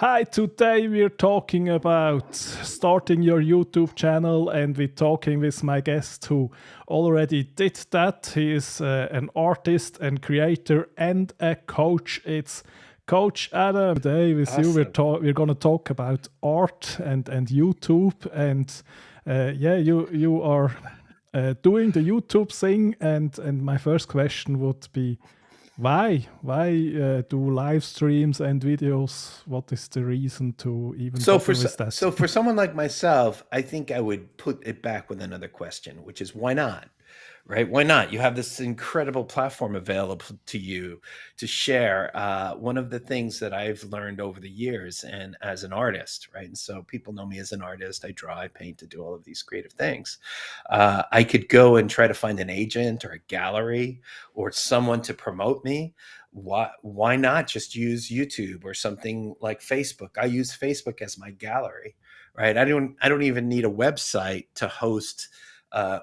Hi, today we're talking about starting your YouTube channel, and we're talking with my guest who already did that. He is an artist and creator and a coach. It's Coach Adam. Today with you, Awesome. we're going to talk about art and YouTube, and yeah, you are doing the YouTube thing, and my first question would be why? Why do live streams and videos? What is the reason to even So bother for with that? so for someone like myself, I think I would put it back with another question, which is why not? Right? Why not? You have this incredible platform available to you to share. One of the things that I've learned over the years, and as an artist, right? And so people know me as an artist. I draw, I paint, to do all of these creative things. I could go and try to find an agent or a gallery or someone to promote me. Why not just use YouTube or something like Facebook? I use Facebook as my gallery, right? I don't even need a website to host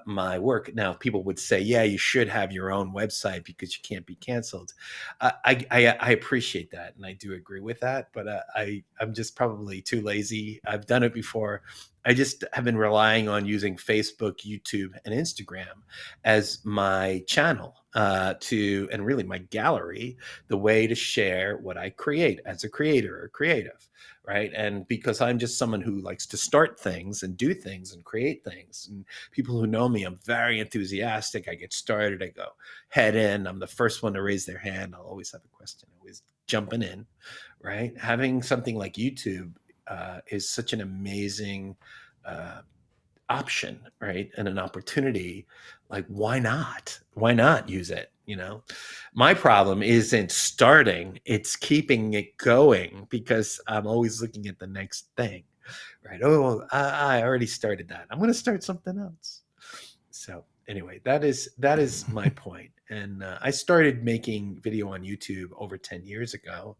my work. Now, people would say, yeah, you should have your own website because you can't be canceled. I appreciate that, and I do agree with that. But I'm just probably too lazy. I've done it before. I just have been relying on using Facebook, YouTube, and Instagram as my channel to, and really my gallery, the way to share what I create as a creator or creative, right? And because I'm just someone who likes to start things and do things and create things, and people who know me, I'm very enthusiastic. I get started, I go head in. I'm the first one to raise their hand. I'll always have a question, always jumping in, right? Having something like YouTube is such an amazing uh, option, right? And an opportunity. Like, why not? Why not use it? My problem isn't starting, it's keeping it going because I'm always looking at the next thing, right? Oh, I already started that. I'm going to start something else. So anyway, that is my point. And I started making video on YouTube over 10 years ago.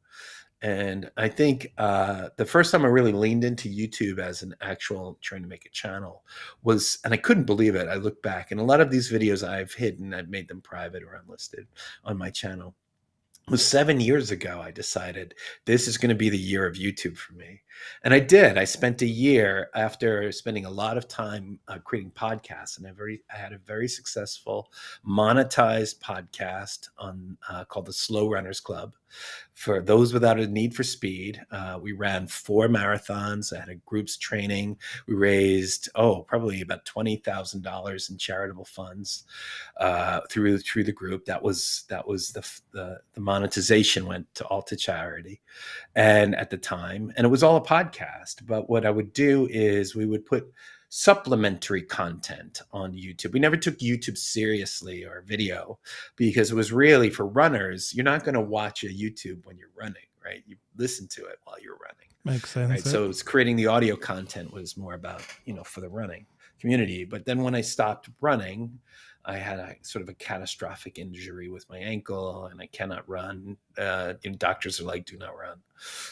And I think the first time I really leaned into YouTube as an actual trying to make a channel was, and I couldn't believe it. I look back, and a lot of these videos I've hidden, I've made them private or unlisted on my channel. It was 7 years ago. I decided this is going to be the year of YouTube for me. And I did. I spent a year after spending a lot of time creating podcasts, and I had a very successful monetized podcast on called the Slow Runners Club for those without a need for speed. We ran 4 marathons. I had a groups training. We raised probably about $20,000 in charitable funds through the group. That was the monetization went to all to charity, and at the time, and it was all a podcast. But what I would do is we would put supplementary content on YouTube. We never took YouTube seriously or video because it was really for runners. You're not going to watch a YouTube when you're running, right? You listen to it while you're running, Makes right? sense. So it's creating the audio content was more about, for the running community. But then when I stopped running, I had a sort of a catastrophic injury with my ankle, and I cannot run. Doctors are like, do not run.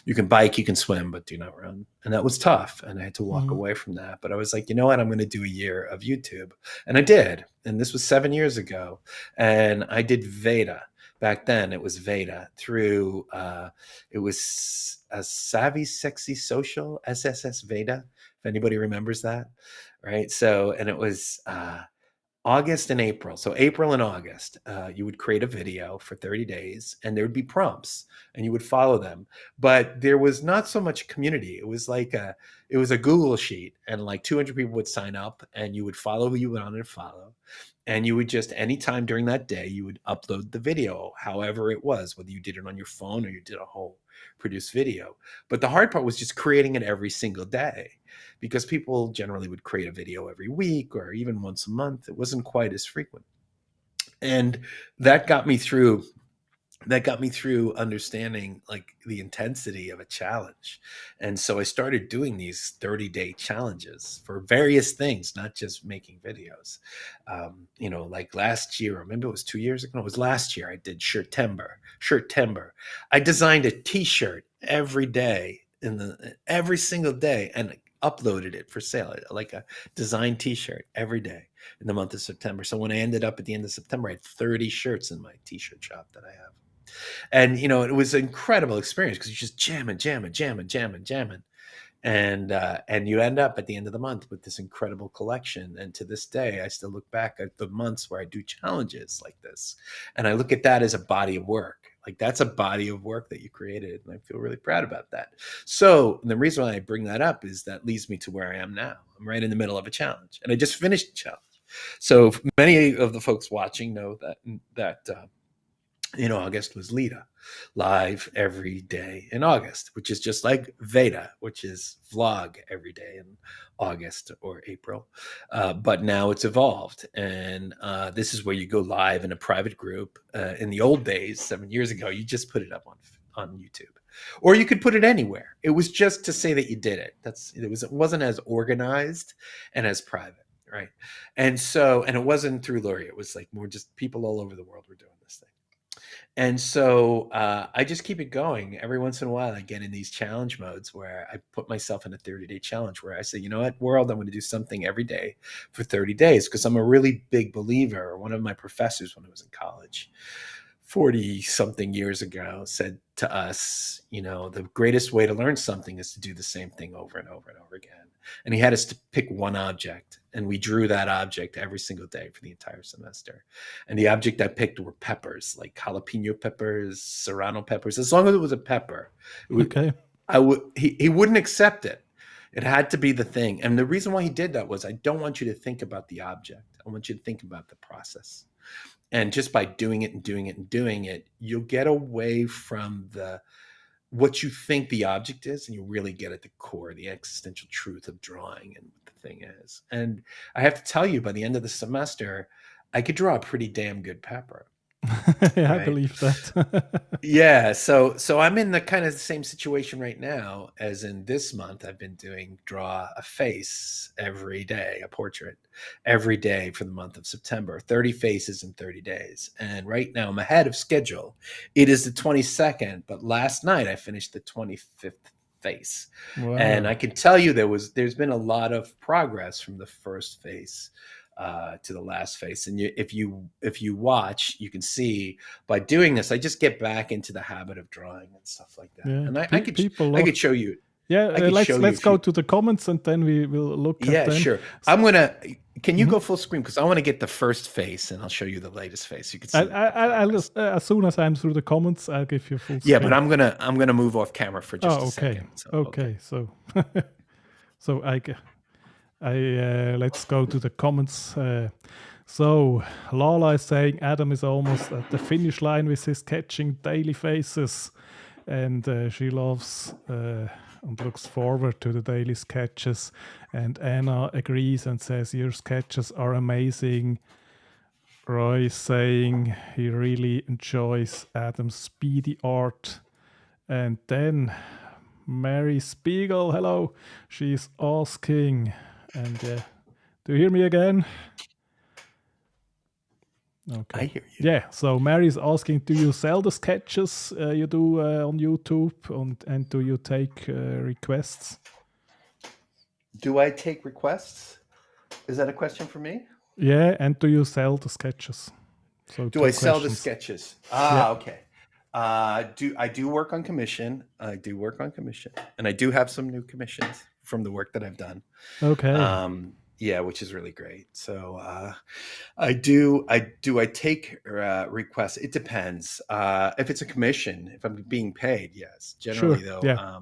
You can bike, you can swim, but do not run. And that was tough. And I had to walk Mm. away from that. But I was like, you know what? I'm going to do a year of YouTube. And I did. And this was 7 years ago. And I did Veda. Back then, it was Veda through, it was a Savvy Sexy Social, SSS Veda, if anybody remembers that. Right. So, and it was, August and April. So April and August, you would create a video for 30 days and there would be prompts and you would follow them. But there was not so much community. It was a Google sheet, and like 200 people would sign up and you would follow who you wanted to follow. And you would just, anytime during that day, you would upload the video, however it was, whether you did it on your phone or you did a whole produced video. But the hard part was just creating it every single day, because people generally would create a video every week or even once a month. It wasn't quite as frequent. And that got me through understanding like the intensity of a challenge. And so I started doing these 30-day challenges for various things, not just making videos. Like last year, or maybe it was 2 years ago, no, it was last year, I did Shirtember. I designed a t-shirt every day, every single day, and uploaded it for sale, like a design t-shirt every day in the month of September. So when I ended up at the end of September, I had 30 shirts in my t-shirt shop that I have. And it was an incredible experience because you just jamming, jamming, jamming, jamming, jamming, and you end up at the end of the month with this incredible collection. And to this day, I still look back at the months where I do challenges like this, and I look at that as a body of work. Like, that's a body of work that you created, and I feel really proud about that. So the reason why I bring that up is that leads me to where I am now. I'm right in the middle of a challenge, and I just finished the challenge. So many of the folks watching know that August was Lita, live every day in August, which is just like Veda, which is vlog every day in August or April. But now it's evolved. And this is where you go live in a private group. In the old days, 7 years ago, you just put it up on YouTube. Or you could put it anywhere. It was just to say that you did it. It wasn't as organized and as private, right? And it wasn't through Luria. It was like more just people all over the world were doing this thing. And so I just keep it going. Every once in a while, I get in these challenge modes where I put myself in a 30-day challenge where I say, you know what, world, I'm going to do something every day for 30 days because I'm a really big believer. One of my professors when I was in college, 40 something years ago, said to us, the greatest way to learn something is to do the same thing over and over and over again. And he had us to pick one object, and we drew that object every single day for the entire semester. And the object I picked were peppers, like jalapeno peppers, serrano peppers. As long as it was a pepper, Okay. he wouldn't accept it. It had to be the thing. And the reason why he did that was, I don't want you to think about the object. I want you to think about the process. And just by doing it and doing it and doing it, you'll get away from what you think the object is, and you really get at the core, the existential truth of drawing and what the thing is. And I have to tell you, by the end of the semester, I could draw a pretty damn good pepper. Yeah, I Right? believe that. Yeah, so I'm in the kind of the same situation right now as in this month. I've been draw a face every day, a portrait every day for the month of September, 30 faces in 30 days. And right now I'm ahead of schedule. It is the 22nd, but last night I finished the 25th face. Wow. And I can tell you there's been a lot of progress from the first face to the last face. And if you watch, you can see by doing this, I just get back into the habit of drawing and stuff like that. Yeah, And I could show you. Yeah, I could show let's you go to the comments and then we will look at Yeah, them. sure. Can you go full screen? Because I want to get the first face and I'll show you the latest face. You can see. As soon as I'm through the comments, I'll give you full screen. Yeah, but I'm gonna move off camera for just a second. So, okay. So so let's go to the comments. So Lala is saying Adam is almost at the finish line with his sketching daily faces, and she loves and looks forward to the daily sketches. And Anna agrees and says your sketches are amazing. Roy is saying he really enjoys Adam's speedy art. And then Mary Spiegel, hello, she's asking, and do you hear me again? Okay. I hear you. Yeah, so Mary's asking, do you sell the sketches you do on YouTube, and do you take requests? Do I take requests? Is that a question for me? Yeah, and do you sell the sketches? So do I sell the sketches? Okay. I do work on commission. And I do have some new commissions from the work that I've done. Okay. Yeah, which is really great. So I take requests? It depends. If it's a commission, if I'm being paid, yes. Generally, Sure, though, yeah.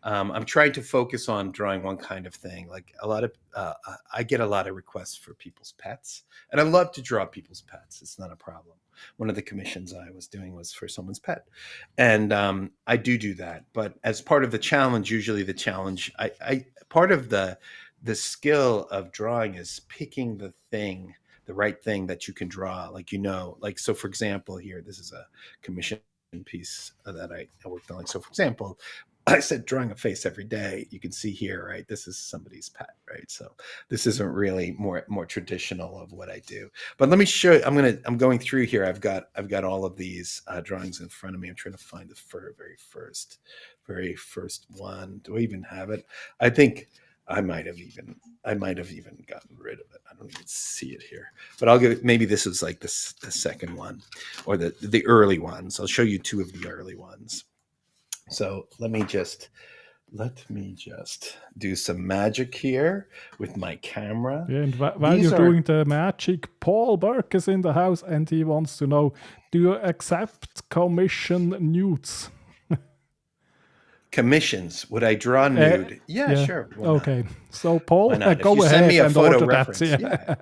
I'm trying to focus on drawing one kind of thing. Like I get a lot of requests for people's pets, and I love to draw people's pets. It's not a problem. One of the commissions I was doing was for someone's pet, and I do that. But as part of the challenge, usually the challenge, part of the skill of drawing is picking the right thing that you can draw. Like, so for example, here, this is a commission piece that I worked on. Like, so for example, I said drawing a face every day. You can see here, right? This is somebody's pet, right? So this isn't really more traditional of what I do. But let me show you. I'm going through here. I've got all of these drawings in front of me. I'm trying to find the very first one. Do I even have it? I think I might have even gotten rid of it. I don't even see it here. But I'll give it, maybe this is like this the second one or the early ones. I'll show you two of the early ones. So let me just do some magic here with my camera. Yeah, and while These you're are doing the magic, Paul Burke is in the house and he wants to know, do you accept commission nudes? commissions. Would I draw nude? Yeah, yeah. sure. Why Okay. not? So Paul, Why not? If go you send ahead me a and photo order that. reference, yeah.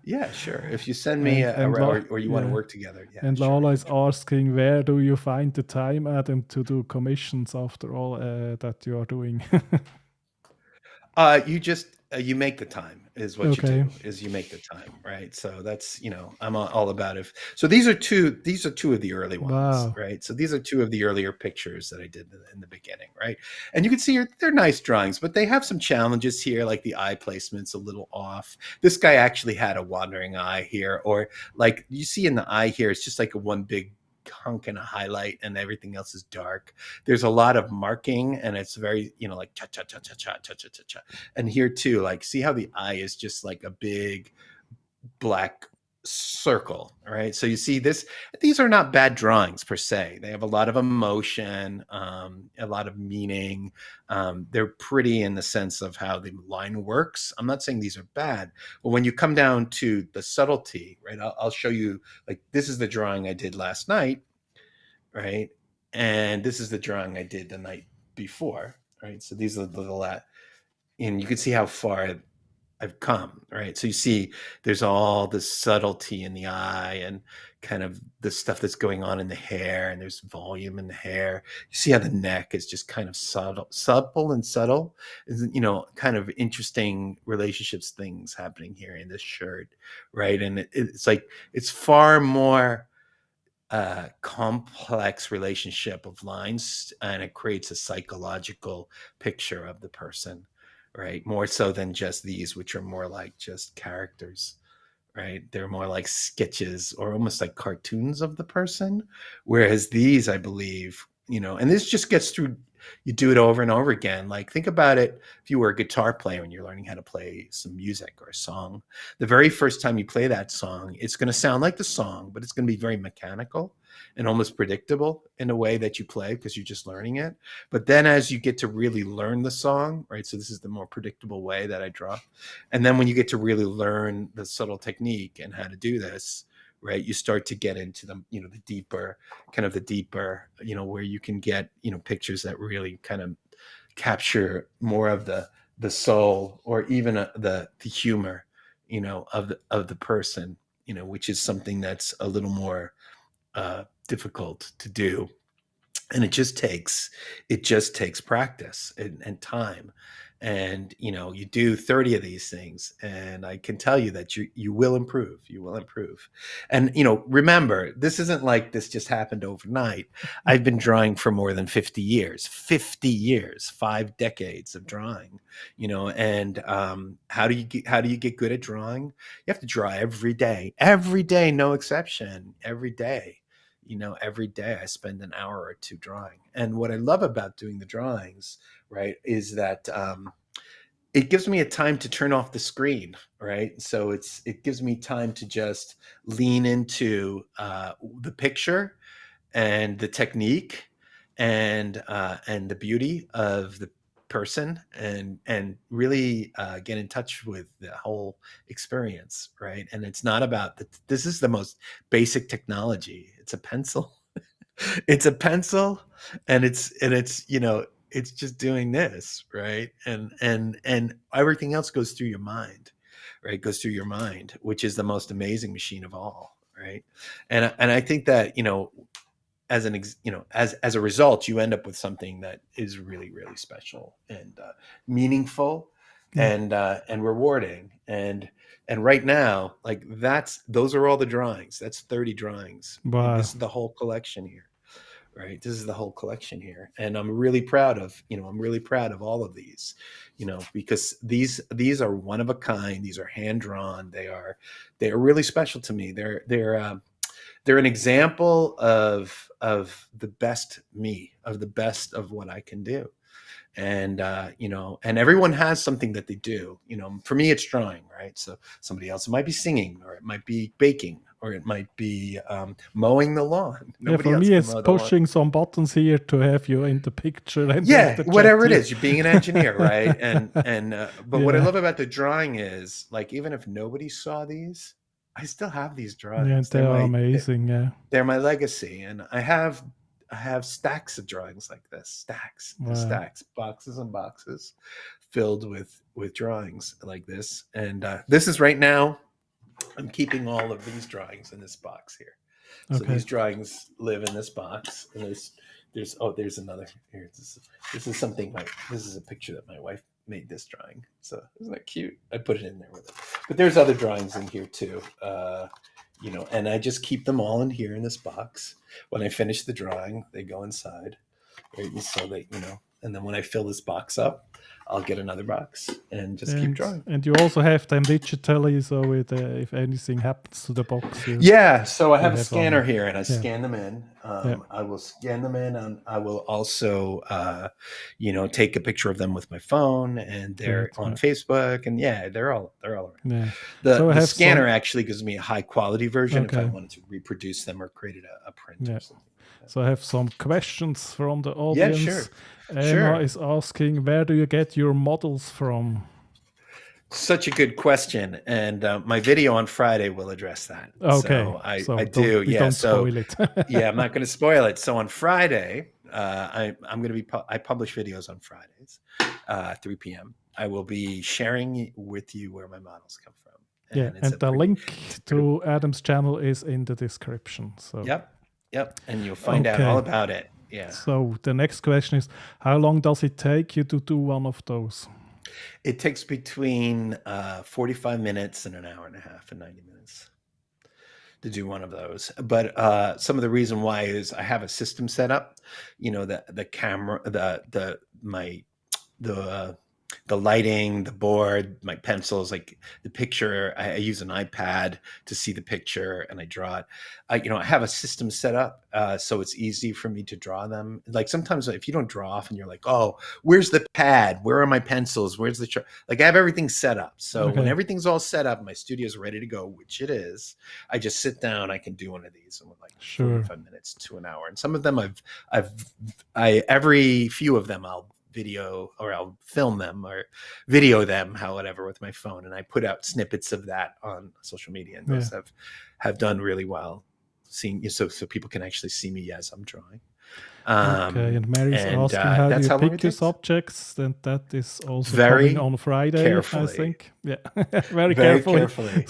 Yeah, sure. If you send me or you want to yeah. work together, yeah. And sure, Lala is asking, where do you find the time, Adam, to do commissions after all that you are doing? You just you make the time is what Okay. you do is you make the time, right? So that's I'm all about it. So these are two of the early ones, Wow. right? So these are two of the earlier pictures that I did in the beginning, right? And you can see they're nice drawings, but they have some challenges here, like the eye placement's a little off. This guy actually had a wandering eye here, or like you see in the eye here, it's just like a one big hunk and a highlight and everything else is dark. There's a lot of marking and it's very like cha cha cha cha cha cha cha cha cha. And here too, like see how the eye is just like a big black circle, right? So you see these are not bad drawings per se. They have a lot of emotion, a lot of meaning. They're pretty in the sense of how the line works. I'm not saying these are bad, but when you come down to the subtlety, right? I'll show you, like, this is the drawing I did last night, right? And this is the drawing I did the night before, right? So these are the little, and you can see how far I've come, right? So you see there's all this subtlety in the eye and kind of the stuff that's going on in the hair, and there's volume in the hair. You see how the neck is just kind of supple and subtle. Kind of interesting relationships things happening here in this shirt, right? And it's like it's far more complex relationship of lines, and it creates a psychological picture of the person, right? More so than just these, which are more like just characters, right? They're more like sketches or almost like cartoons of the person. Whereas these, I believe, and this just gets through, you do it over and over again. Like, think about it. If you were a guitar player and you're learning how to play some music or a song, the very first time you play that song, it's going to sound like the song, but it's going to be very mechanical and almost predictable in a way that you play because you're just learning it. But then as you get to really learn the song, right? So this is the more predictable way that I draw. And then when you get to really learn the subtle technique and how to do this, right, you start to get into the deeper, where you can get, pictures that really kind of capture more of the soul, or even the humor, of the person, which is something that's a little more difficult to do. And it just takes practice and time. And you do 30 of these things, and I can tell you that you will improve. And remember, this isn't like this just happened overnight. I've been drawing for more than 50 years, 5 decades of drawing. And how do you get good at drawing? You have to draw every day, no exception, every day. Every day I spend an hour or two drawing. And what I love about doing the drawings, right, is that it gives me a time to turn off the screen, right? So it gives me time to just lean into the picture and the technique and the beauty of the person, and really get in touch with the whole experience, right? And it's not about this is the most basic technology. It's a pencil. It's a pencil, and it's just doing this, right? And everything else goes through your mind, right? Goes through your mind, which is the most amazing machine of all, right? And I think that as a result, you end up with something that is really, really special and meaningful and rewarding. And right now, like, those are all the drawings. That's 30 drawings. Like, Wow. this is the whole collection here, right? This is the whole collection here, and I'm really proud of all of these, because these are one of a kind. These are hand drawn. They are really special to me. They're an example of the best me, of the best of what I can do. And and everyone has something that they do. For me, it's drawing, right? So somebody else, it might be singing, or it might be baking, or it might be mowing the lawn. Yeah, Nobody for else me, can it's mow the lawn. pushing some buttons here to have you in the picture and have Yeah, the chat whatever it here. is, you're being an engineer, right? But what I Yeah, love about the drawing is, like, even if nobody saw these, I still have these yeah, drawings. they are amazing. Yeah, They're my legacy, and I have stacks of drawings like this, stacks and wow. stacks, boxes and boxes filled with drawings like this. And this is right now. I'm keeping all of these drawings in this box here. So Okay. these drawings live in this box, and there's another here. This is something this is a picture that my wife made this drawing. So isn't that cute? I put it in there with it. But there's other drawings in here too. And I just keep them all in here in this box. When I finish the drawing, they go inside, right? And so and then when I fill this box up, I'll get another box and just keep drawing. And you also have them digitally, so if anything happens to the box, yeah. So I have a have scanner one. here, and I Yeah. scan them in. Yeah. I will scan them in, and I will also, take a picture of them with my phone, and they're Great, on yeah. Facebook, and yeah, they're all around. Yeah. The So I the have scanner some. actually gives me a high quality version if I Okay. wanted to reproduce them or create a print Yeah. or something. So I have some questions from the Yeah, audience. sure. Emma Sure. is asking, where do you get your models from? Such a good question, and my video on Friday will address that. Okay. So I So do. we Yeah. don't So spoil it. yeah, I'm not going to spoil it. So on Friday, I'm going to be. I publish videos on Fridays, 3 p.m. I will be sharing with you where my models come from. Yeah, it's and the link to Adam's channel is in the description. So Yep, and you'll find out all about it. Yeah. So the next question is, how long does it take you to do one of those? It takes between 45 minutes and an hour and a half and 90 minutes to do one of those. But some of the reason why is I have a system set up. The camera, the lighting, the board, my pencils, like the picture. I use an iPad to see the picture and I draw it. I have a system set up so it's easy for me to draw them. Like sometimes if you don't draw often, you're like, oh, where's the pad? Where are my pencils? Where's the like I have everything set up. So when everything's all set up, my studio's ready to go, which it is. I just sit down. I can do one of these in like 45 minutes to an hour. And some of them every few of them I'll video or I'll film them or video them, however, with my phone, and I put out snippets of that on social media, and those have done really well. Seeing so people can actually see me as I'm drawing. Okay, and Mary's asking how do you pick your subjects, and that is also coming on Friday, carefully. I think. Yeah, very carefully.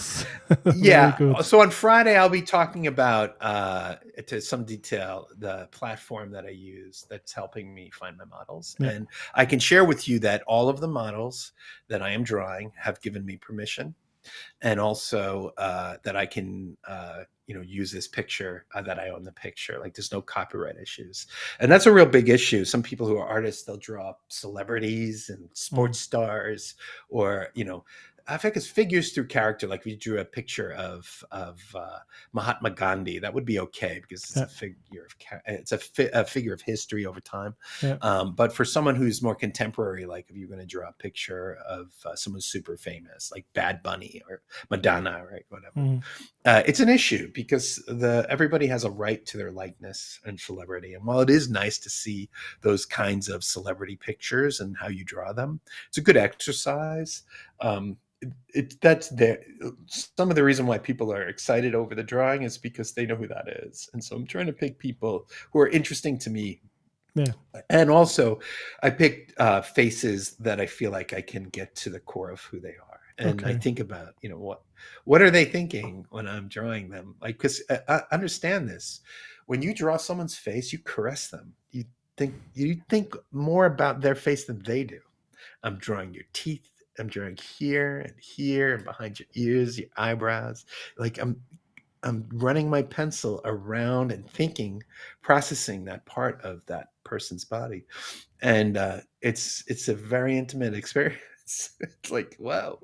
Yeah. So on Friday, I'll be talking about, to some detail, the platform that I use that's helping me find my models. Yeah. And I can share with you that all of the models that I am drawing have given me permission. And also that I can, use this picture, that I own the picture. Like there's no copyright issues. And that's a real big issue. Some people who are artists, they'll draw celebrities and sports stars, or, I think it's figures through character. Like if you drew a picture of Mahatma Gandhi, that would be okay because it's a figure of history over time. Yeah. But for someone who's more contemporary, like if you're going to draw a picture of someone super famous, like Bad Bunny or Madonna, right, whatever, it's an issue because everybody has a right to their likeness and celebrity. And while it is nice to see those kinds of celebrity pictures and how you draw them, it's a good exercise. That's there. Some of the reason why people are excited over the drawing is because they know who that is. And so I'm trying to pick people who are interesting to me. Yeah. And also I picked faces that I feel like I can get to the core of who they are. And I think about, what are they thinking when I'm drawing them? Like, because I understand this. When you draw someone's face, you caress them. You think more about their face than they do. I'm drawing your teeth. I'm drawing here and behind your ears, your eyebrows. Like I'm running my pencil around and processing that part of that person's body. And it's a very intimate experience. It's like, wow,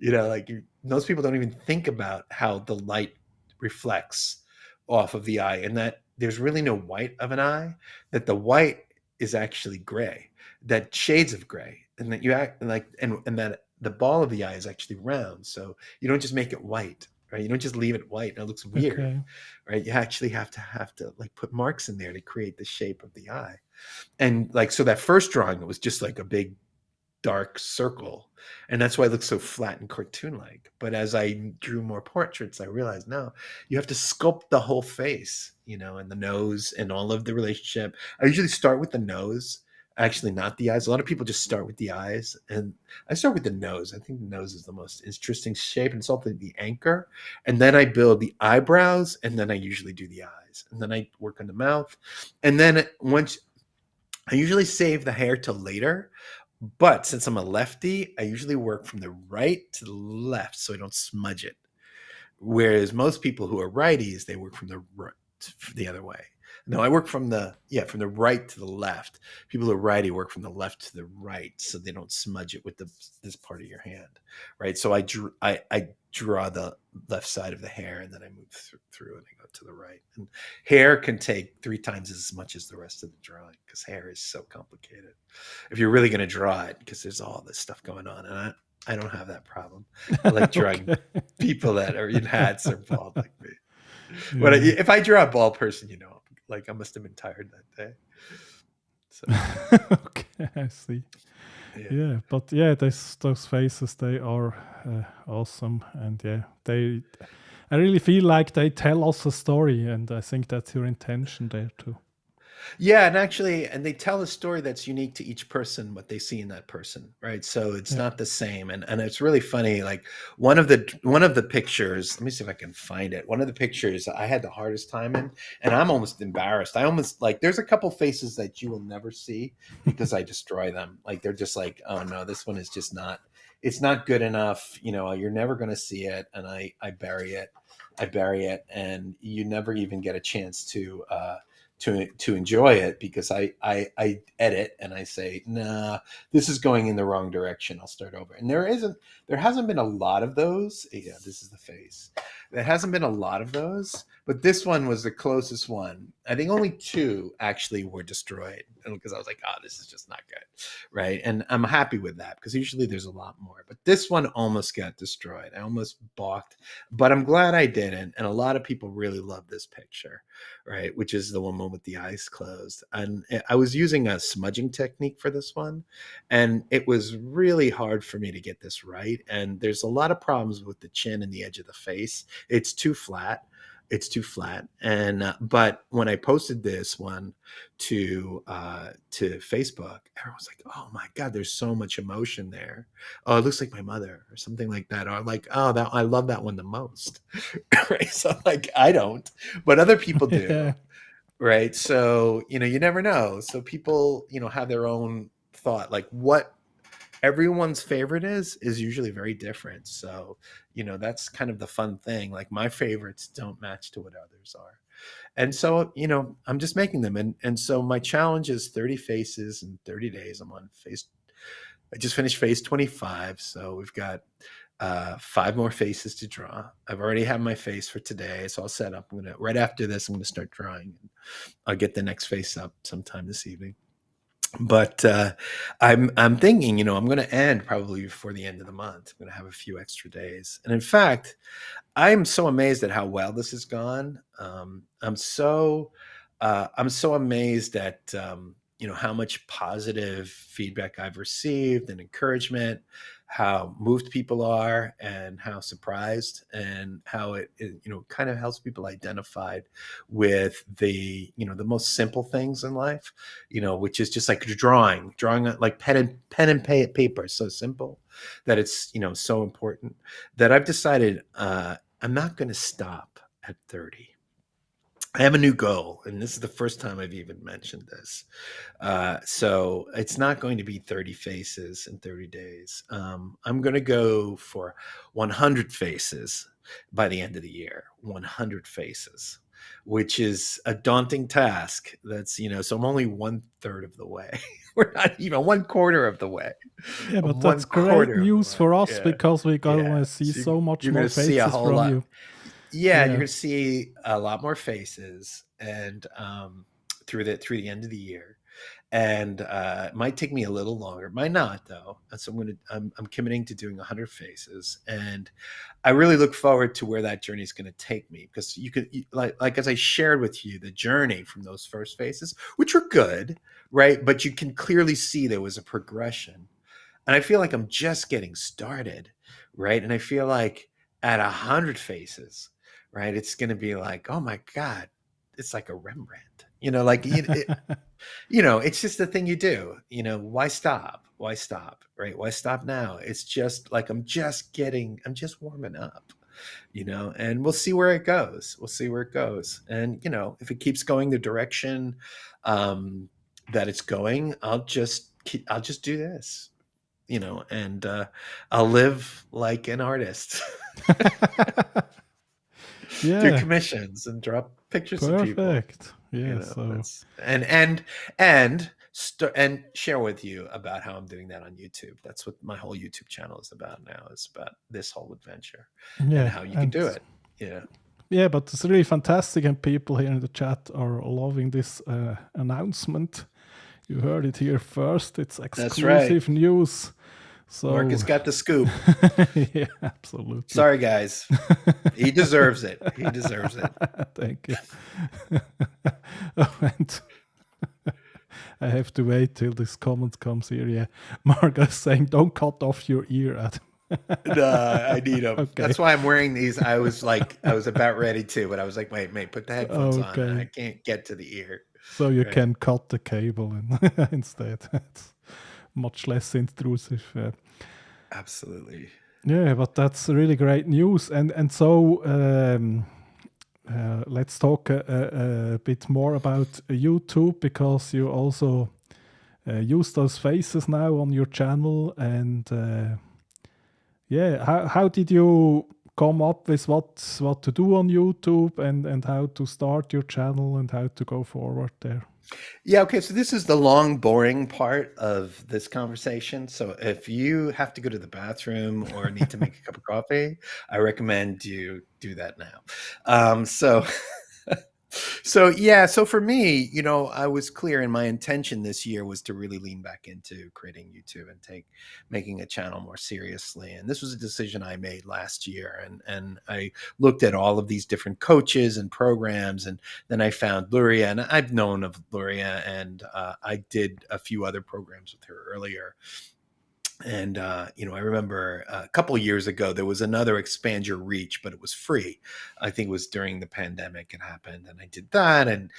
like most people don't even think about how the light reflects off of the eye, and that there's really no white of an eye, that the white is actually gray. that shades of gray, and that you act like, and that the ball of the eye is actually round. So you don't just make it white, right? You don't just leave it white and it looks weird, Okay. right? You actually have to like put marks in there to create the shape of the eye. And like, so that first drawing, it was just like a big dark circle, and that's why it looks so flat and cartoon like. But as I drew more portraits, I realized, no, you have to sculpt the whole face, and the nose and all of the relationship. I usually start with the nose, actually not the eyes. A lot of people just start with the eyes, and I start with the nose. I think the nose is the most interesting shape, and it's also the anchor. And then I build the eyebrows, and then I usually do the eyes, and then I work on the mouth. And then once, I usually save the hair till later, but since I'm a lefty, I usually work from the right to the left so I don't smudge it. Whereas most people who are righties, they work from the right, the other way. No, I work from the right to the left. People who are righty work from the left to the right, so they don't smudge it with this part of your hand, right? So I draw the left side of the hair, and then I move through and I go to the right. And hair can take 3 times as much as the rest of the drawing, because hair is so complicated. If you're really going to draw it, because there's all this stuff going on, and I don't have that problem. I like drawing Okay. people that are in hats or bald like me. But Yeah. if I draw a bald person, like I must have been tired that day. So Okay, I see. yeah, Yeah, but yeah, those faces, they are awesome, and yeah, I really feel like they tell us a story, and I think that's your intention there too. yeah, and actually, and they tell a story that's unique to each person, what they see in that person, right? So it's Yeah. not the same, and it's really funny. Like one of the pictures, let me see if I can find it. One of the pictures I had the hardest time in, and I'm almost embarrassed. I almost like, there's a couple faces that you will never see because I destroy them. Like they're just like, oh no, this one is just not. It's not good enough. You're never going to see it, and I bury it. I bury it, and you never even get a chance to enjoy it, because I edit and I say, nah, this is going in the wrong direction. I'll start over. And there hasn't been a lot of those. Yeah, this is the face. There hasn't been a lot of those, but this one was the closest one. I think only 2 actually were destroyed, because I was like, oh, this is just not good, right? And I'm happy with that, because usually there's a lot more. But this one almost got destroyed. I almost balked, but I'm glad I didn't. And a lot of people really love this picture, right? Which is the one with the eyes closed. And I was using a smudging technique for this one, and it was really hard for me to get this right. And there's a lot of problems with the chin and the edge of the face. It's too flat. It's too flat. And but when I posted this one to Facebook, everyone was like, "Oh my God, there's so much emotion there. Oh, it looks like my mother," or something like that. Or like, "Oh, that I love that one the most." Right? So like, I don't, but other people Yeah. do, right? So you never know. So people have their own thought, like what everyone's favorite is usually very different. So that's kind of the fun thing. Like my favorites don't match to what others are, and so I'm just making them. And so my challenge is 30 faces in 30 days. I'm on face I just finished phase 25, so we've got 5 more faces to draw. I've already had my face for today. It's all set up. Right after this, I'm gonna start drawing. I'll get the next face up sometime this evening. But I'm thinking, I'm going to end probably before the end of the month. I'm going to have a few extra days, and in fact, I'm so amazed at how well this has gone. I'm so amazed at how much positive feedback I've received and encouragement, how moved people are, and how surprised, and how it kind of helps people identified with the most simple things in life, which is just like drawing like pen and paper, so simple that it's so important, that I've decided I'm not going to stop at 30. I have a new goal, and this is the first time I've even mentioned this. So it's not going to be 30 faces in 30 days. I'm going to go for 100 faces by the end of the year. 100 faces, which is a daunting task. So I'm only 1/3 of the way. We're not even 1/4 of the way. Yeah, but One that's great quarter of the news way. for us Yeah. because we're Yeah. gonna see So so much you're going more to see a faces whole from lot. you. Yeah, you're Yeah. going to see a lot more faces, and through the end of the year. and it might take me a little longer. It might not though. And so I'm committing to doing 100 faces, and I really look forward to where that journey is going to take me, because like as I shared with you, the journey from those first faces, which were good, right? But you can clearly see there was a progression, and I feel like I'm just getting started, right? And I feel like at 100 faces, right, it's going to be like, oh my God, it's like a Rembrandt, like it's just the thing you do, why stop? Why stop? Right? Why stop now? It's just like, I'm just warming up, and we'll see where it goes. We'll see where it goes. And, if it keeps going the direction that it's going, I'll just do this, and I'll live like an artist. Do Yeah, commissions and drop pictures of people. perfect. Yeah, so That's and share with you about how I'm doing that on YouTube. That's what my whole YouTube channel is about now. Is about this whole adventure and yeah, how you can and do it. Yeah, yeah, but it's really fantastic, and people here in the chat are loving this announcement. You heard it here first. It's that's right. exclusive news. So Marcus got the scoop. yeah, absolutely. Sorry, guys. He deserves it. He deserves it. Thank you. And I have to wait till this comment comes here. Yeah, Marcus saying, "Don't cut off your ear, Adam." I need them. Okay. That's why I'm wearing these. I was about ready to, but I was like, wait, put the headphones on. I can't get to the ear. So you can cut the cable instead. It's much less intrusive. Absolutely. Yeah, but that's really great news. And so let's talk a bit more about YouTube, because you also use those faces now on your channel. And yeah, how did you come up with what to do on YouTube, and how to start your channel and how to go forward there? Yeah, okay, so this is the long, boring part of this conversation. So if you have to go to the bathroom or need to make a cup of coffee, I recommend you do that now. So for me, I was clear in my intention this year was to really lean back into creating YouTube and making a channel more seriously. And this was a decision I made last year. And I looked at all of these different coaches and programs, and then I found Luria, and I've known of Luria, and I did a few other programs with her earlier. And, I remember a couple of years ago, there was another Expand Your Reach, but it was free. I think it was during the pandemic it happened. And I did that. And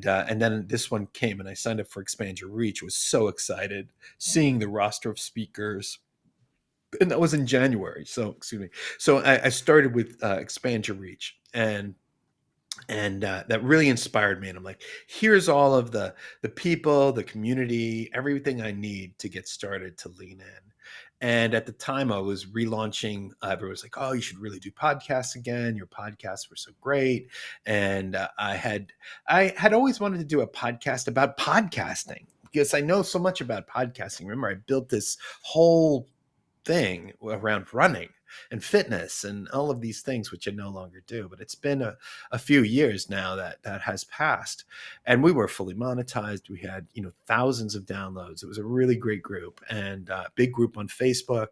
then this one came, and I signed up for Expand Your Reach. Was so excited seeing the roster of speakers. And that was in January. So, excuse me. So I started with Expand Your Reach, and that really inspired me. And I'm like, here's all of the people, the community, everything I need to get started to lean in. And at the time I was relaunching, everyone was like, oh, you should really do podcasts again. Your podcasts were so great. And I had always wanted to do a podcast about podcasting, because I know so much about podcasting. Remember, I built this whole thing around running and fitness and all of these things, which I no longer do. But it's been a few years now that has passed, and we were fully monetized. We had thousands of downloads. It was a really great group, and big group on Facebook.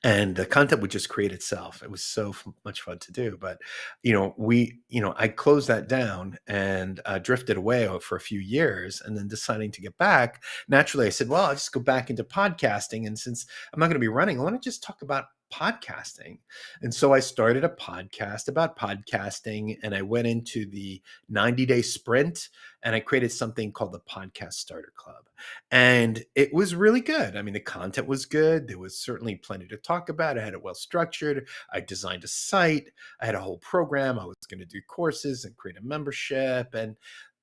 And the content would just create itself. It was so much fun to do. But I closed that down and drifted away for a few years, and then deciding to get back, naturally I said, well, I'll just go back into podcasting. And since I'm not going to be running, I want to just talk about podcasting. And so I started a podcast about podcasting, and I went into the 90-day sprint, and I created something called the Podcast Starter Club. And it was really good. I mean, the content was good. There was certainly plenty to talk about. I had it well structured. I designed a site. I had a whole program. I was going to do courses and create a membership. And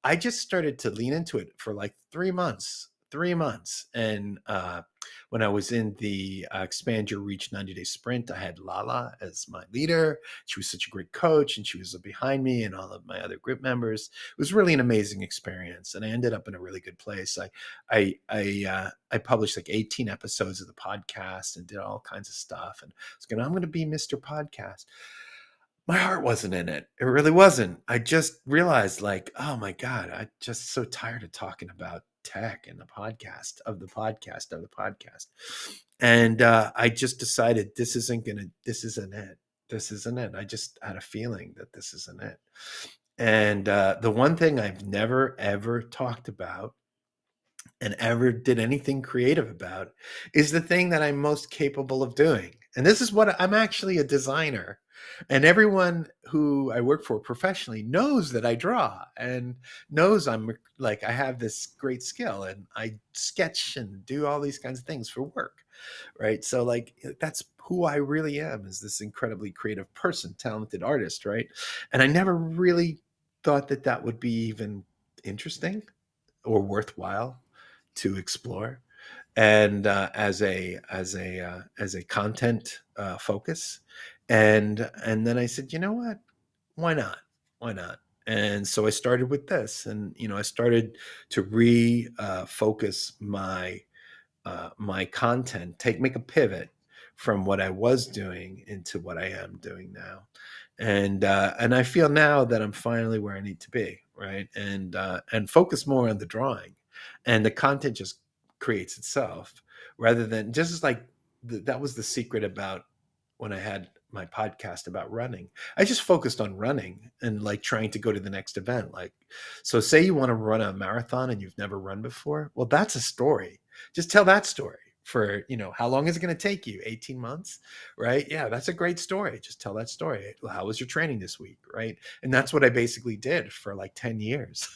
I just started to lean into it for like 3 months. And when I was in the Expand Your Reach 90-day sprint, I had Lala as my leader. She was such a great coach, and she was behind me and all of my other group members. It was really an amazing experience, and I ended up in a really good place. I published like 18 episodes of the podcast and did all kinds of stuff. And I'm going to be Mr. Podcast. My heart wasn't in it. It really wasn't. I just realized, like, oh my God, I'm just so tired of talking about tech and the podcast of the podcast of the podcast. And I just decided this isn't it. This isn't it. I just had a feeling that this isn't it. And the one thing I've never, ever talked about and ever did anything creative about is the thing that I'm most capable of doing. And this is what I'm actually a designer. And everyone who I work for professionally knows that I draw and knows I'm like, I have this great skill and I sketch and do all these kinds of things for work. Right. So, like, that's who I really am, is this incredibly creative person, talented artist. Right. And I never really thought that that would be even interesting or worthwhile to explore, and as a content focus, and then I said, you know what, why not, why not? And so I started with this, and I started to focus my content, make a pivot from what I was doing into what I am doing now. And I feel now that I'm finally where I need to be, right? And focus more on the drawing, and the content just creates itself, rather than just like that was the secret about when I had my podcast about running. I just focused on running and like trying to go to the next event. Like, so say you want to run a marathon and you've never run before. Well, that's a story. Just tell that story for, how long is it going to take you? 18 months, right? Yeah, that's a great story. Just tell that story. How was your training this week, right? And that's what I basically did for like 10 years.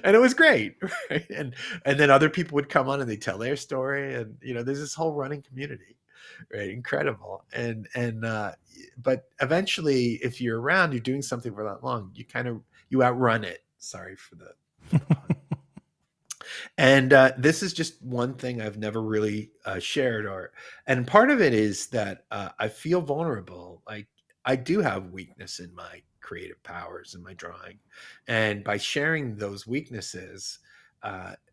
And it was great, right? And then other people would come on and they tell their story, and there's this whole running community, right? Incredible. But eventually, if you're around, you're doing something for that long, you outrun it. Sorry for the pun. And this is just one thing I've never really shared, and part of it is that I feel vulnerable. Like, I do have weakness in my creative powers in my drawing, and by sharing those weaknesses,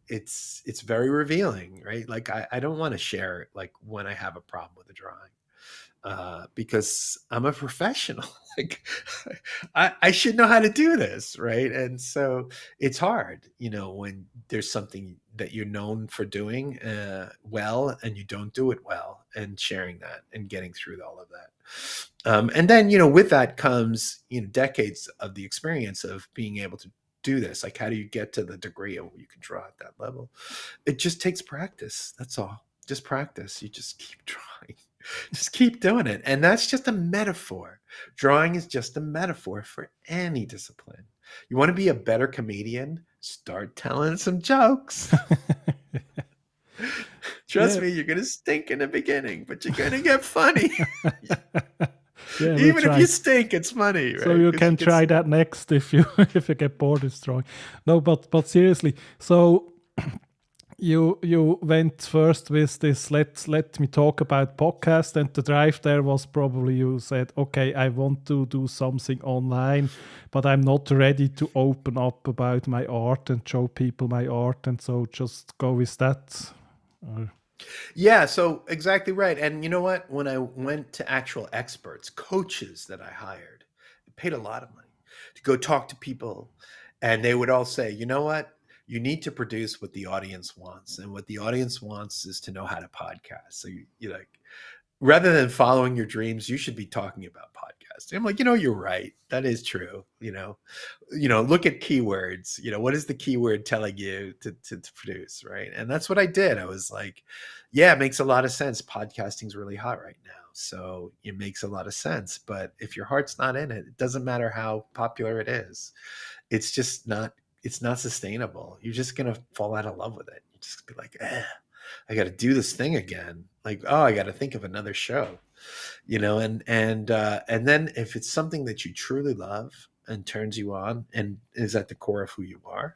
it's very revealing, right? Like, I don't want to share like when I have a problem with a drawing, because I'm a professional. Like, I should know how to do this, right? And so it's hard, when there's something that you're known for doing well, and you don't do it well, and sharing that and getting through all of that. And then, with that comes, decades of the experience of being able to do this. Like, how do you get to the degree of you can draw at that level? It just takes practice. That's all. Just practice. You just keep drawing. Just keep doing it. And that's just a metaphor. Drawing is just a metaphor for any discipline. You want to be a better comedian? Start telling some jokes. Trust me, you're going to stink in the beginning, but you're going to get funny. Yeah, even if you stink, it's funny, right? So you can try that next if you get bored of drawing. No, but seriously, so you went first with this, let me talk about podcast, and the drive there was probably you said, okay, I want to do something online, but I'm not ready to open up about my art and show people my art, and so just go with that. Yeah, so exactly right. And you know what? When I went to actual experts, coaches that I hired, I paid a lot of money to go talk to people, and they would all say, you know what? You need to produce what the audience wants. And what the audience wants is to know how to podcast. So you like, rather than following your dreams, you should be talking about podcasting. I'm like, you're right. That is true. Look at keywords. What is the keyword telling you to produce, right? And that's what I did. I was like, yeah, it makes a lot of sense. Podcasting's really hot right now. So it makes a lot of sense. But if your heart's not in it, it doesn't matter how popular it is. It's just not, it's not sustainable. You're just going to fall out of love with it. You just be like, I got to do this thing again. Like, oh, I got to think of another show, and then if it's something that you truly love and turns you on and is at the core of who you are,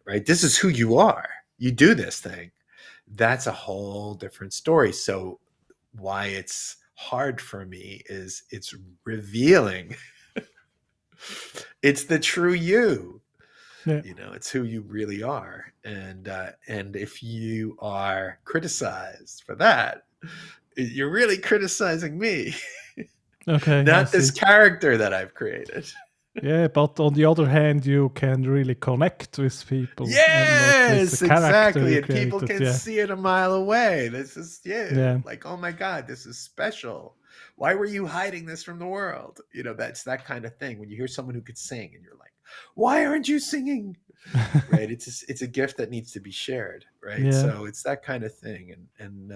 right? This is who you are. You do this thing. That's a whole different story. So why it's hard for me is it's revealing. It's the true you. Yeah. It's who you really are. And if you are criticized for that, you're really criticizing me. Okay. Not this character that I've created. Yeah, but on the other hand, you can really connect with people and not with the Yes, character exactly. you And people created. can Yeah, see it a mile away. This is, yeah, yeah, like, oh my God, this is special. Why were you hiding this from the world? That's that kind of thing. When you hear someone who could sing and you're like, why aren't you singing? Right? It's a gift that needs to be shared, right? yeah, So it's that kind of thing. And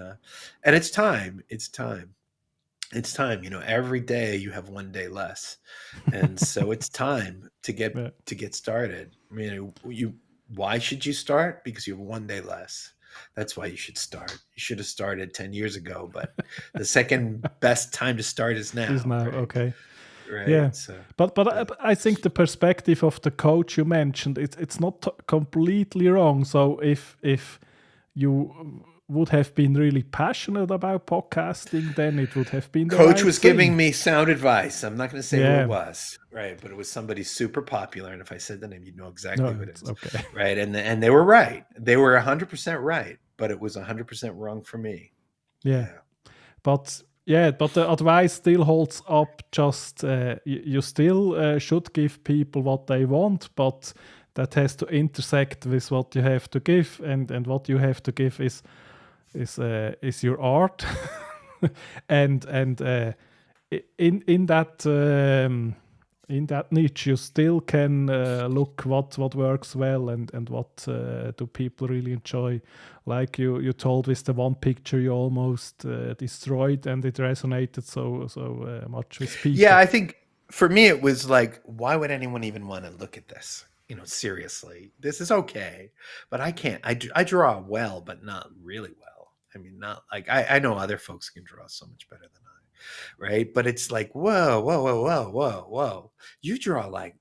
it's time. It's time. It's time. Every day you have one day less. And so it's time to get yeah. to get started. I mean, why should you start? Because you have one day less. That's why you should start. You should have started 10 years ago, but the second best time to start is Is now, now right? okay. Yeah, Right. So but I think the perspective of the coach you mentioned, it's not completely wrong. So if you would have been really passionate about podcasting, then it would have been the coach right was giving thing. me sound advice. I'm not going to say who it Yeah, was, right? But it was somebody super popular, and if I said the name, you'd know exactly no, who it it's is, okay. right? And they were right. They were 100% right, but it was 100% wrong for me. Yeah, Yeah. but the advice still holds up. Just you still should give people what they want, but that has to intersect with what you have to give, and what you have to give is your art, and in that in that niche you still can look what works well, and what do people really enjoy. Like you told with the one picture you almost destroyed, and it resonated so much with Yeah, people. I think for me it was like, why would anyone even want to look at this? Seriously, this is okay, but I can't. I draw well, but not really well. I mean, not like I know other folks can draw so much better than I, right? But it's like, whoa, whoa, whoa, whoa, whoa, whoa. You draw like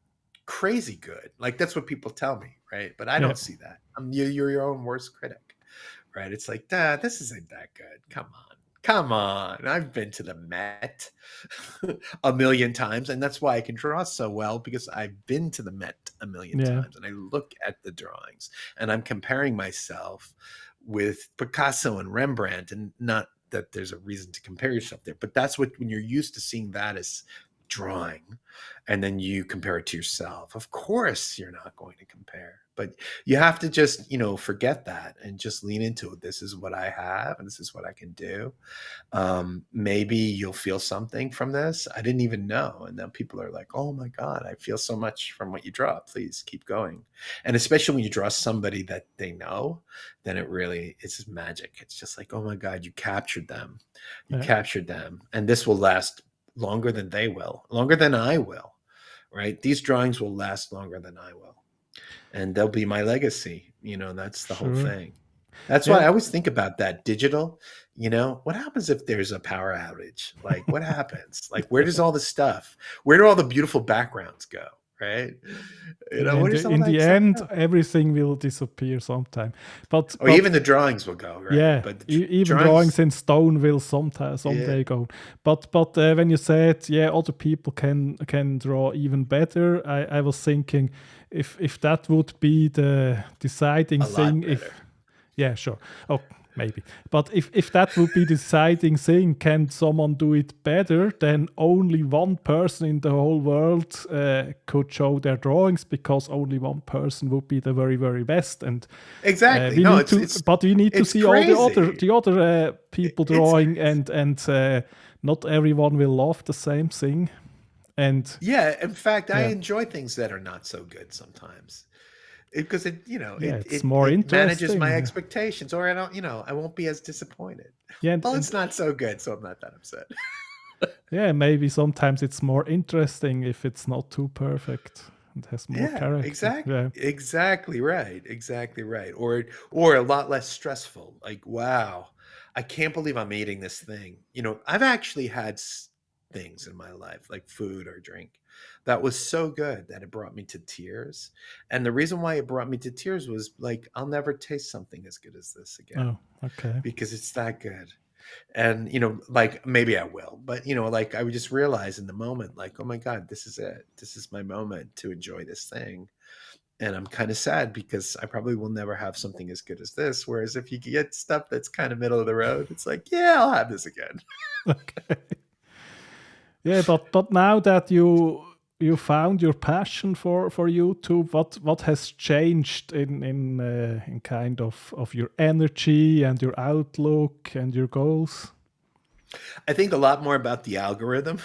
crazy good. Like that's what people tell me, right? But I Yeah, don't see that. You're your own worst critic, right? It's like, Dad, this isn't that good. Come on. Come on. I've been to the Met a million times. And that's why I can draw so well, because I've been to the Met a million yeah, times and I look at the drawings and I'm comparing myself with Picasso and Rembrandt. And not that there's a reason to compare yourself there, but that's when you're used to seeing that as drawing and then you compare it to yourself. Of course, you're not going to compare, but you have to just, forget that and just lean into it. This is what I have and this is what I can do. Maybe you'll feel something from this. I didn't even know. And then people are like, oh my God, I feel so much from what you draw. Please keep going. And especially when you draw somebody that they know, then it's just magic. It's just like, oh my God, you captured them. You yeah, captured them. And this will last longer than they will, longer than I will, right? These drawings will last longer than I will. And they'll be my legacy. That's the whole sure. thing. That's why Yeah, I always think about that digital. What happens if there's a power outage? Like, what happens? Like, where does all the stuff, where do all the beautiful backgrounds go? Right? yeah. Where In does the all in the that stuff end, go? everything will disappear sometime. But Or but even the drawings will go, right? yeah, But the even drawings, drawings in stone will yeah, someday go. But when you said, yeah, other people can draw even better, I was thinking, if that would be the deciding a lot thing, better. if yeah, sure. Oh, maybe. But if that would be the deciding thing, can someone do it better? Then only one person in the whole world could show their drawings, because only one person would be the very, very best. And Exactly. we No, need to, but we need to it's see all crazy. the other people It's drawing, and not everyone will love the same thing. And Yeah. In fact, I yeah, enjoy things that are not so good sometimes. Because yeah, it's more it manages my interesting. expectations, or I don't, I won't be as disappointed. Yeah, Well, and it's not so good, so I'm not that upset. yeah, maybe sometimes it's more interesting if it's not too perfect and has more Yeah, character. Yeah, exactly right, exactly right. Or a lot less stressful. Like, wow, I can't believe I'm eating this thing. I've actually had things in my life, like food or drink, that was so good that it brought me to tears. And the reason why it brought me to tears was like, I'll never taste something as good as this again oh, okay. because it's that good. And like maybe I will, but like I would just realize in the moment, like, oh my God, this is it. This is my moment to enjoy this thing. And I'm kind of sad because I probably will never have something as good as this. Whereas if you get stuff that's kind of middle of the road, it's like, yeah, I'll have this again. Okay. Yeah, but now that you found your passion for YouTube? What has changed in kind of your energy and your outlook and your goals? I think a lot more about the algorithm.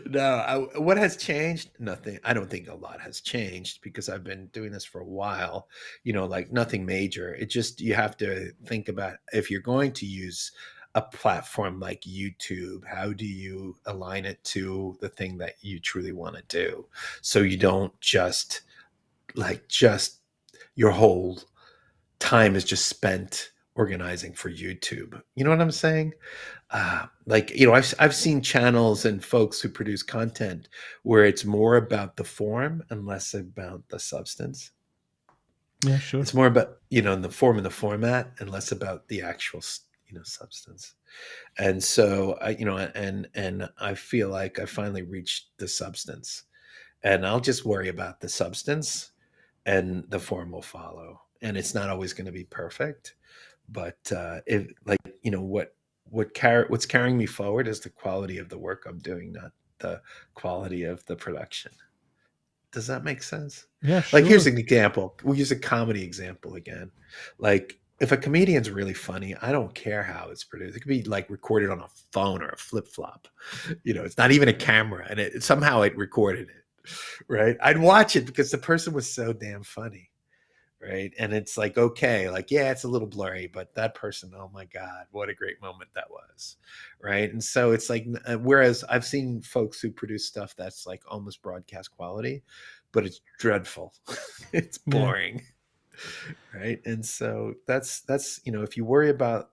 No, what has changed? Nothing. I don't think a lot has changed because I've been doing this for a while. Like nothing major. It just you have to think about if you're going to use a platform like YouTube, how do you align it to the thing that you truly want to do? So you don't just your whole time is just spent organizing for YouTube. You know what I'm saying? I've seen channels and folks who produce content where it's more about the form and less about the substance. Yeah, sure. It's more about the form and the format and less about the actual substance. And so and I feel like I finally reached the substance, and I'll just worry about the substance, and the form will follow. And it's not always going to be perfect, but if what's carrying me forward is the quality of the work I'm doing, not the quality of the production. Does that make sense? Yeah, Like, here's sure. an example. We'll use a comedy example again. Like, if a comedian's really funny, I don't care how it's produced. It could be like recorded on a phone or a flip flop. It's not even a camera, and somehow it recorded it. Right? I'd watch it because the person was so damn funny. Right. And it's like, okay, like, yeah, it's a little blurry, but that person, oh my God, what a great moment that was. Right. And so it's like, whereas I've seen folks who produce stuff that's like almost broadcast quality, but it's dreadful. It's Yeah. boring. Right. And so that's, if you worry about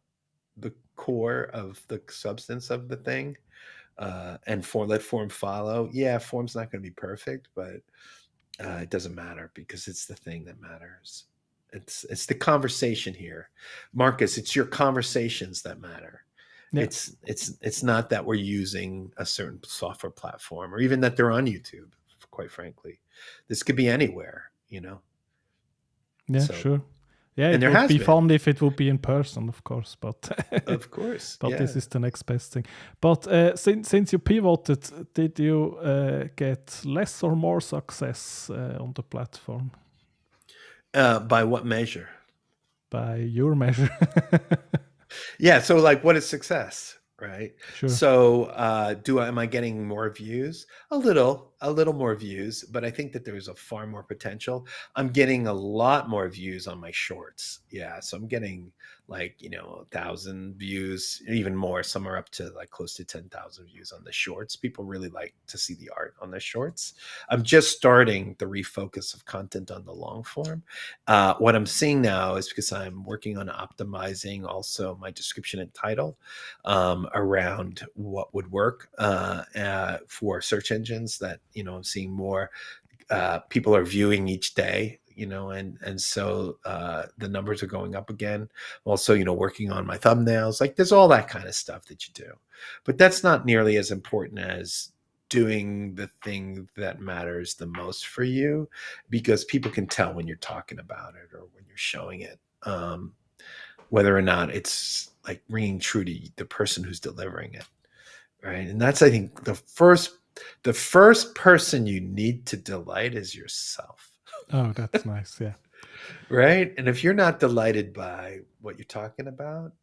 the core of the substance of the thing, and let form follow. Yeah, form's not going to be perfect, but it doesn't matter because it's the thing that matters. It's the conversation here, Marcus. It's your conversations that matter. Yeah. It's not that we're using a certain software platform or even that they're on YouTube. Quite frankly, this could be anywhere. Yeah, So, sure. Yeah, and it there would has be been, fun if it would be in person, of course, but of course, but this yeah. is the next best thing. But since you pivoted, did you get less or more success on the platform By what measure? by your measure? Yeah. So, like, what is success? Right. Sure. So, am I getting more views? A little more views, but I think that there's a far more potential. I'm getting a lot more views on my shorts. Yeah. So I'm getting like, 1,000 views, even more. Some are up to like close to 10,000 views on the shorts. People really like to see the art on the shorts. I'm just starting the refocus of content on the long form. What I'm seeing now is because I'm working on optimizing also my description and title, around what would work for search engines that, I'm seeing more people are viewing each day, and so the numbers are going up again. Also, working on my thumbnails, like there's all that kind of stuff that you do, but that's not nearly as important as doing the thing that matters the most for you, because people can tell when you're talking about it or when you're showing it, whether or not it's like ringing true to the person who's delivering it. Right. And that's, I think, the first person you need to delight is yourself. Oh, that's nice. Yeah. Right. And if you're not delighted by what you're talking about,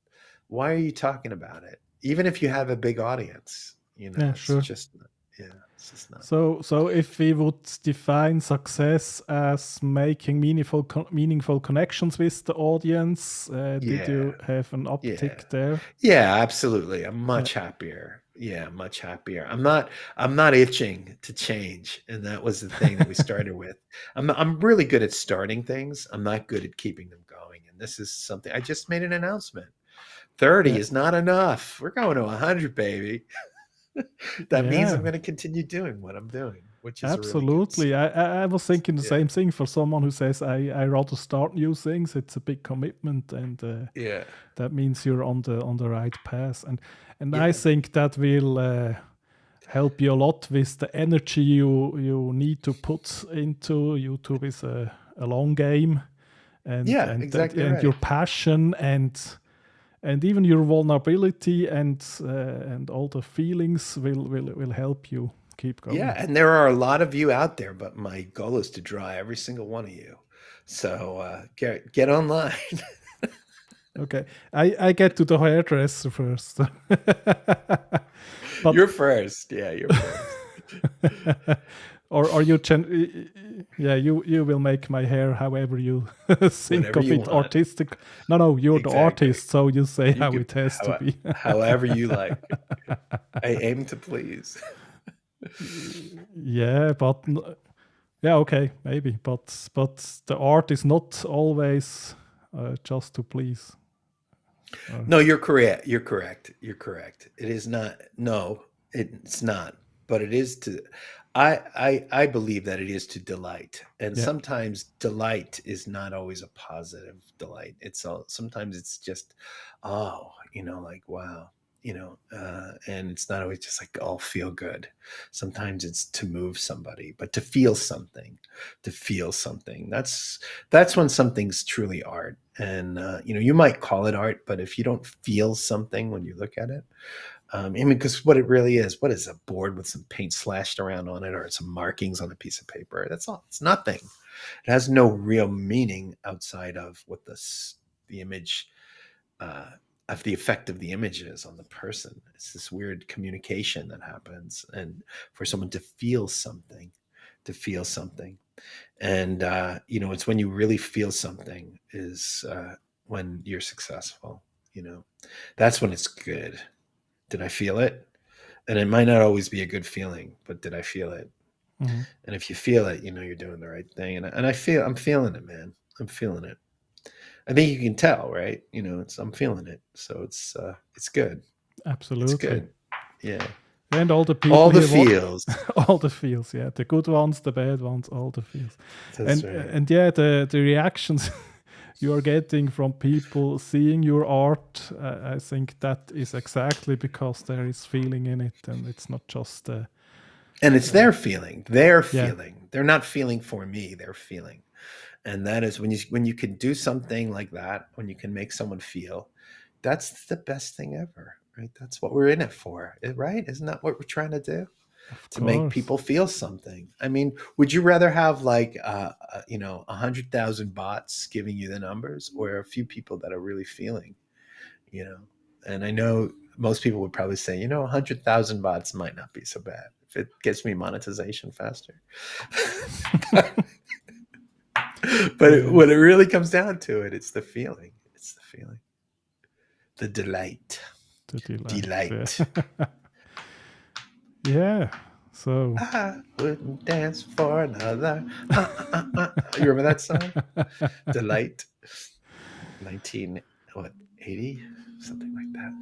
why are you talking about it? Even if you have a big audience, Yeah, it's sure. just, yeah, it's just not. So if we would define success as making meaningful connections with the audience, did Yeah. you have an Yeah. uptick there? Yeah, absolutely. I'm Yeah. much happier. Yeah, much happier. I'm not itching to change. And that was the thing that we started with. I'm really good at starting things. I'm not good at keeping them going. And this is something I just made an announcement. 30 Yeah. is not enough. We're going to 100, baby. That means I'm Yeah. going to continue doing what I'm doing, which is a really good Absolutely. I was thinking the yeah. same thing for someone who says I rather start new things. It's a big commitment, and Yeah. that means you're on the right path. And I Yeah. think that will help you a lot with the energy you need to put into YouTube. Is a long game, and Yeah, and that exactly and your right. passion and and even your vulnerability and all the feelings will help you keep going. Yeah, and there are a lot of you out there, but my goal is to draw every single one of you. So get online. Okay, I get to the hairdresser first. But You're first. Yeah, you're first. or are you yeah, you will make my hair however you think Whatever of you it, want. artistic. No, you're the Exactly. artist, so you say You how can- it has to be. however you like. I aim to please. Yeah, but yeah, okay, maybe, but the art is not always just to please. No, you're correct. You're correct. You're correct. It is not. No, it's not. But it is to. I believe that it is to delight, and Yeah. sometimes delight is not always a positive delight. Sometimes it's just, oh, like wow, and it's not always just like all feel good. Sometimes it's to move somebody, but to feel something. That's when something's truly art. And you might call it art, but if you don't feel something when you look at it, I mean, because what it really is, what is a board with some paint slashed around on it or some markings on a piece of paper? That's all. It's nothing. It has no real meaning outside of what the image, of the effect of the image is on the person. It's this weird communication that happens, and for someone to feel something, and it's when you really feel something is when you're successful. That's when it's good. Did I feel it? And it might not always be a good feeling, but did I feel it? Mm-hmm. And if you feel it, you're doing the right thing. And I'm feeling it, man. I'm feeling it. I think you can tell, right? I'm feeling it. So it's good. Absolutely. It's good. Yeah. And all the people, all the feels, all the feels, yeah, the good ones, the bad ones, all the feels. That's right. And yeah, the reactions you are getting from people seeing your art, I think that is exactly because there is feeling in it, and it's not just. And it's their feeling. They're Yeah. feeling. They're not feeling for me. They're feeling, and that is when you can do something like that. When you can make someone feel, that's the best thing ever, right? That's what we're in it for, right? Isn't that what we're trying to do? To make people feel something. I mean, would you rather have like 100,000 bots giving you the numbers, or a few people that are really feeling? And I know most people would probably say, 100,000 bots might not be so bad if it gets me monetization faster. But when it really comes down to it, it's the feeling. It's the feeling. The delight. The Delight. Yeah. So I wouldn't dance for another. You remember that song? Delight. 1980? Something like that.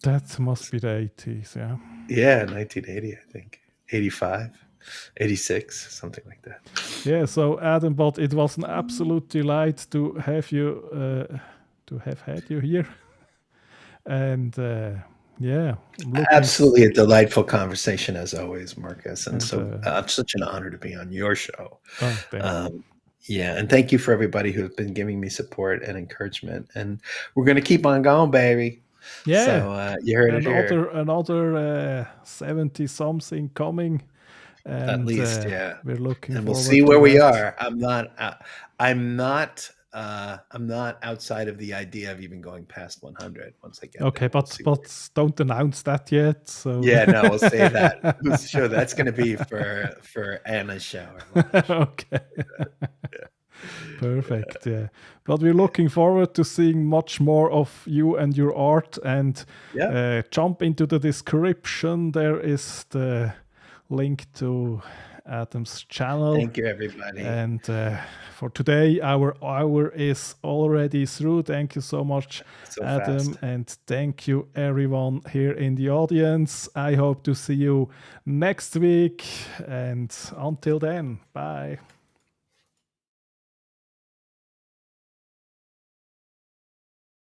That must be the 80s, yeah. Yeah, 1980, I think. 85, 86, something like that. Yeah, so Adam, but it was an absolute delight to have you, to have had you here. And yeah. Absolutely a delightful conversation as always, Marcus. And so it's such an honor to be on your show. Yeah, and thank you for everybody who's been giving me support and encouragement. And we're going to keep on going, baby. Yeah. So you heard it here. Another 70-something coming. And, at least, yeah. We're looking. And we'll see where we are. I'm not outside of the idea of even going past 100 once I get okay, there. but don't announce that yet. So yeah, no, we'll say that. Who's sure that's going to be for Anna's show. Okay. Perfect. Yeah, but we're looking forward to seeing much more of you and your art. And jump into the description. There is the link to Adam's channel. Thank you, everybody. And for today, our hour is already through. Thank you so much, Adam. Fast. And thank you, everyone here in the audience. I hope to see you next week. And until then, bye.